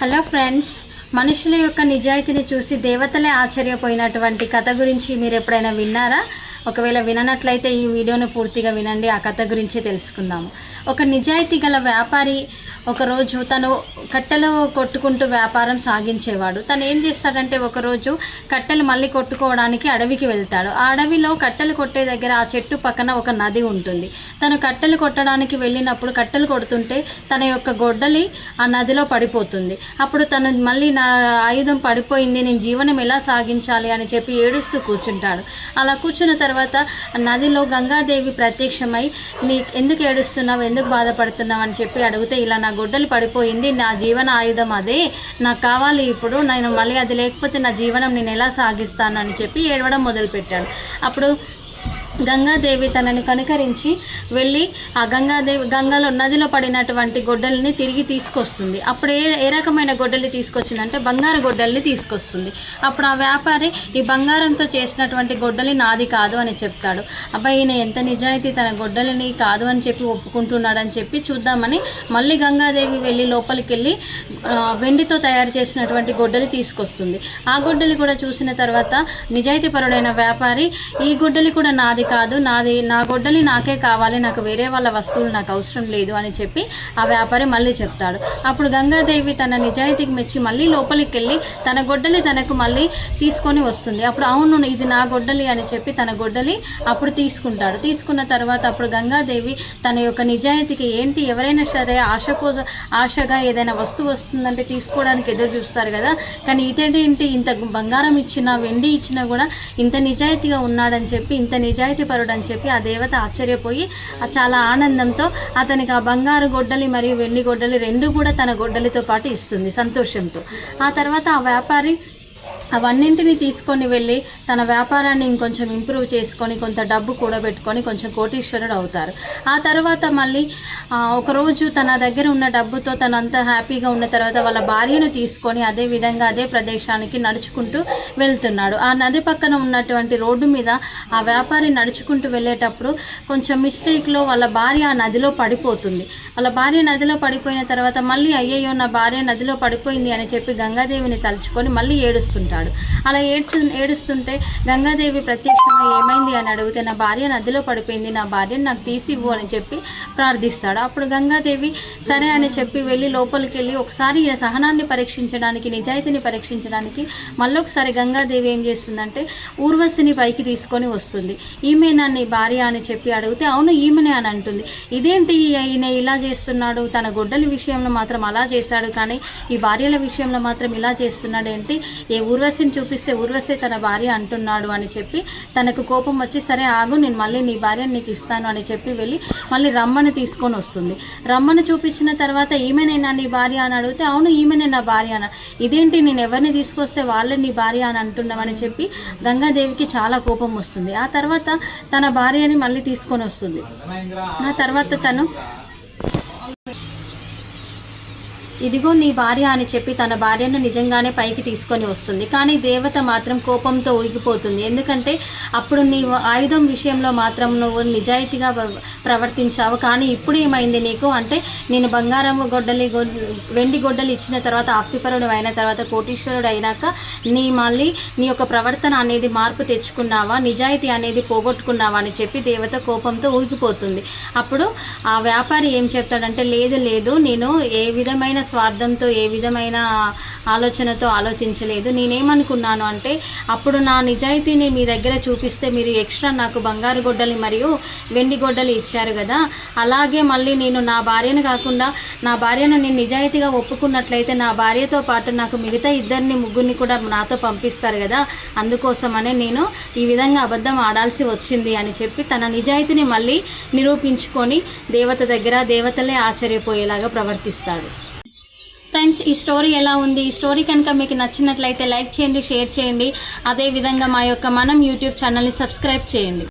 Hello friends, మనుషుల యొక్క నిజాయితీని చూసి దేవతలే ఆశ్చర్యపోయినటువంటి కథ గురించి మీరు ఎప్పుడైనా విన్నారా? ఒకవేళ విననట్లయితే ఈ వీడియోను పూర్తిగా వినండి, ఆ కథ గురించి తెలుసుకుందాము. ఒక నిజాయితీ గల వ్యాపారి ఒకరోజు తను కట్టెలు కొట్టుకుంటూ వ్యాపారం సాగించేవాడు. తను ఏం చేస్తాడంటే ఒకరోజు కట్టెలు మళ్ళీ కొట్టుకోవడానికి అడవికి వెళ్తాడు. ఆ అడవిలో కట్టెలు కొట్టే దగ్గర ఆ చెట్టు పక్కన ఒక నది ఉంటుంది. తను కట్టెలు కొట్టడానికి వెళ్ళినప్పుడు కట్టెలు కొడుతుంటే తన యొక్క గొడ్డలి ఆ నదిలో పడిపోతుంది. అప్పుడు తను మళ్ళీ నా ఆయుధం పడిపోయింది, నేను జీవనం ఎలా సాగించాలి అని చెప్పి ఏడుస్తూ కూర్చుంటాడు. అలా కూర్చున్న తర్వాత నదిలో గంగాదేవి ప్రత్యక్షమై, ఎందుకు ఏడుస్తున్నావు, ఎందుకు బాధపడుతున్నావు అని చెప్పి అడిగితే, ఇలా నా గొడ్డలి పడిపోయింది, నా జీవన ఆయుధం అదే, నాకు కావాలి, ఇప్పుడు నేను మళ్ళీ అది లేకపోతే నా జీవనం నేను ఎలా సాగిస్తాను అని చెప్పి ఏడవడం మొదలుపెట్టాడు. అప్పుడు గంగాదేవి తనని కనికరించి వెళ్ళి ఆ గంగలో నదిలో పడినటువంటి గొడ్డలిని తిరిగి తీసుకొస్తుంది. అప్పుడు ఏ రకమైన గొడ్డలి తీసుకొచ్చిందంటే బంగారు గొడ్డలిని తీసుకొస్తుంది. అప్పుడు ఆ వ్యాపారి ఈ బంగారంతో చేసినటువంటి గొడ్డలి నాది కాదు అని చెప్తాడు. అబ్బాయి ఈయన ఎంత నిజాయితీ, తన గొడ్డలిని కాదు అని చెప్పి ఒప్పుకుంటున్నాడని చెప్పి చూద్దామని మళ్ళీ గంగాదేవి వెళ్ళి లోపలికి వెళ్ళి వెండితో తయారు చేసినటువంటి గొడ్డలి తీసుకొస్తుంది. ఆ గొడ్డలి కూడా చూసిన తర్వాత నిజాయితీపరుడైన వ్యాపారి, ఈ గొడ్డలి కూడా నాది కాదు, నా గొడ్డలి నాకే కావాలి, నాకు వేరే వాళ్ళ వస్తువులు నాకు అవసరం లేదు అని చెప్పి ఆ వ్యాపారి మళ్ళీ చెప్తాడు. అప్పుడు గంగాదేవి తన నిజాయితీకి మెచ్చి మళ్ళీ లోపలికి వెళ్ళి తన గొడ్డలి తనకు మళ్ళీ తీసుకొని వస్తుంది. అప్పుడు అవును ఇది నా గొడ్డలి అని చెప్పి తన గొడ్డలి అప్పుడు తీసుకుంటాడు. తీసుకున్న తర్వాత అప్పుడు గంగాదేవి తన యొక్క నిజాయితీకి ఏంటి, ఎవరైనా సరే ఆశగా ఏదైనా వస్తువు వస్తుందంటే తీసుకోవడానికి ఎదురు చూస్తారు కదా, కానీ ఇదేంటి ఇంత బంగారం ఇచ్చినా వెండి ఇచ్చినా కూడా ఇంత నిజాయితీగా ఉన్నాడని చెప్పి, ఇంత నిజాయితీ పరుడు అని చెప్పి ఆ దేవత ఆశ్చర్యపోయి చాలా ఆనందంతో అతనికి ఆ బంగారు గొడ్డలి మరియు వెండి గొడ్డలి రెండు కూడా తన గొడ్డలితో పాటు ఇస్తుంది సంతోషంతో. ఆ తర్వాత ఆ వ్యాపారి అవన్నింటినీ తీసుకొని వెళ్ళి తన వ్యాపారాన్ని ఇంకొంచెం ఇంప్రూవ్ చేసుకొని కొంత డబ్బు కూడబెట్టుకొని కొంచెం కోటీశ్వరుడు అవుతారు. ఆ తర్వాత మళ్ళీ ఒకరోజు తన దగ్గర ఉన్న డబ్బుతో తనంతా హ్యాపీగా ఉన్న తర్వాత వాళ్ళ భార్యను తీసుకొని అదే విధంగా అదే ప్రదేశానికి నడుచుకుంటూ వెళ్తున్నాడు. ఆ నది పక్కన ఉన్నటువంటి రోడ్డు మీద ఆ వ్యాపారి నడుచుకుంటూ వెళ్ళేటప్పుడు కొంచెం మిస్టేక్లో వాళ్ళ భార్య ఆ నదిలో పడిపోతుంది. వాళ్ళ భార్య నదిలో పడిపోయిన తర్వాత మళ్ళీ అయ్యయ్యో నా భార్య నదిలో పడిపోయింది అని చెప్పి గంగాదేవిని తలుచుకొని మళ్ళీ ఏడుస్తుంటాడు. అలా ఏడుస్తుంటే గంగాదేవి ప్రత్యక్షంగా ఏమైంది అని అడిగితే, నా భార్య నదిలో పడిపోయింది, నా భార్యను నాకు తీసివ్వు అని చెప్పి ప్రార్థిస్తాడు. అప్పుడు గంగాదేవి సరే అని చెప్పి వెళ్ళి లోపలికి వెళ్ళి ఒకసారి సహనాన్ని పరీక్షించడానికి, నిజాయితీని పరీక్షించడానికి మళ్ళీ ఒకసారి గంగాదేవి ఏం చేస్తుందంటే ఊర్వశిని పైకి తీసుకొని వస్తుంది. ఈమెనా నీ భార్య అని చెప్పి అడిగితే అవును ఈమెనే అని అంటుంది. ఇదేంటి ఈయన ఇలా చేస్తున్నాడు, తన గొడ్డలి విషయంలో మాత్రం అలా చేశాడు, కానీ ఈ భార్యల విషయంలో మాత్రం ఇలా చేస్తున్నాడు ఏంటి, ఏ ఊర్వశిని చూపిస్తే ఊర్వశి తన భార్య అంటున్నాడు అని చెప్పి తనకు కోపం వచ్చి సరే ఆగు, నేను మళ్ళీ నీ భార్యను నీకు ఇస్తాను అని చెప్పి వెళ్ళి మళ్ళీ రమ్మని తీసుకొని వస్తుంది. రమ్మని చూపించిన తర్వాత ఈమెనేనా నీ భార్య అని అడిగితే అవును ఈమెనే నా భార్య అని. ఇదేంటి నేను ఎవరిని తీసుకొస్తే వాళ్ళే నీ భార్య అని అంటున్నామని చెప్పి గంగాదేవికి చాలా కోపం వస్తుంది. ఆ తర్వాత తన భార్యని మళ్ళీ తీసుకొని వస్తుంది. ఆ తర్వాత తను ఇదిగో నీ భార్య అని చెప్పి తన భార్యను నిజంగానే పైకి తీసుకొని వస్తుంది. కానీ దేవత మాత్రం కోపంతో ఊగిపోతుంది. ఎందుకంటే అప్పుడు నీ ఆయుధం విషయంలో మాత్రం నువ్వు నిజాయితీగా ప్రవర్తించావు, కానీ ఇప్పుడు ఏమైంది నీకు అంటే, నేను బంగారం గొడ్డలి వెండి గొడ్డలి ఇచ్చిన తర్వాత ఆస్తిపరుడు అయిన తర్వాత కోటీశ్వరుడు అయినాక మళ్ళీ నీ యొక్క ప్రవర్తన అనేది మార్పు తెచ్చుకున్నావా, నిజాయితీ అనేది పోగొట్టుకున్నావా అని చెప్పి దేవత కోపంతో ఊగిపోతుంది. అప్పుడు ఆ వ్యాపారి ఏం చెప్తాడంటే, లేదు నేను ఏ విధమైన స్వార్థంతో ఏ విధమైన ఆలోచనతో ఆలోచించలేదు. నేనేమనుకున్నాను అంటే, అప్పుడు నా నిజాయితీని మీ దగ్గర చూపిస్తే మీరు ఎక్స్ట్రా నాకు బంగారు గొడ్డలి మరియు వెండి గొడ్డలి ఇచ్చారు కదా, అలాగే మళ్ళీ నేను నా భార్యను కాకుండా నా భార్యను నేను నిజాయితీగా ఒప్పుకున్నట్లయితే నా భార్యతో పాటు నాకు మిగతా ముగ్గురిని కూడా నాతో పంపిస్తారు కదా, అందుకోసమనే నేను ఈ విధంగా అబద్ధం ఆడాల్సి వచ్చింది అని చెప్పి తన నిజాయితీని మళ్ళీ నిరూపించుకొని దేవత దగ్గర దేవతలే ఆశ్చర్యపోయేలాగా ప్రవర్తిస్తాడు. ఫ్రెండ్స్, ఈ స్టోరీ ఎలా ఉంది? ఈ స్టోరీ కనుక మీకు నచ్చినట్లయితే లైక్ చేయండి, షేర్ చేయండి. అదేవిధంగా మా యొక్క మనం యూట్యూబ్ ఛానల్ని సబ్స్క్రైబ్ చేయండి.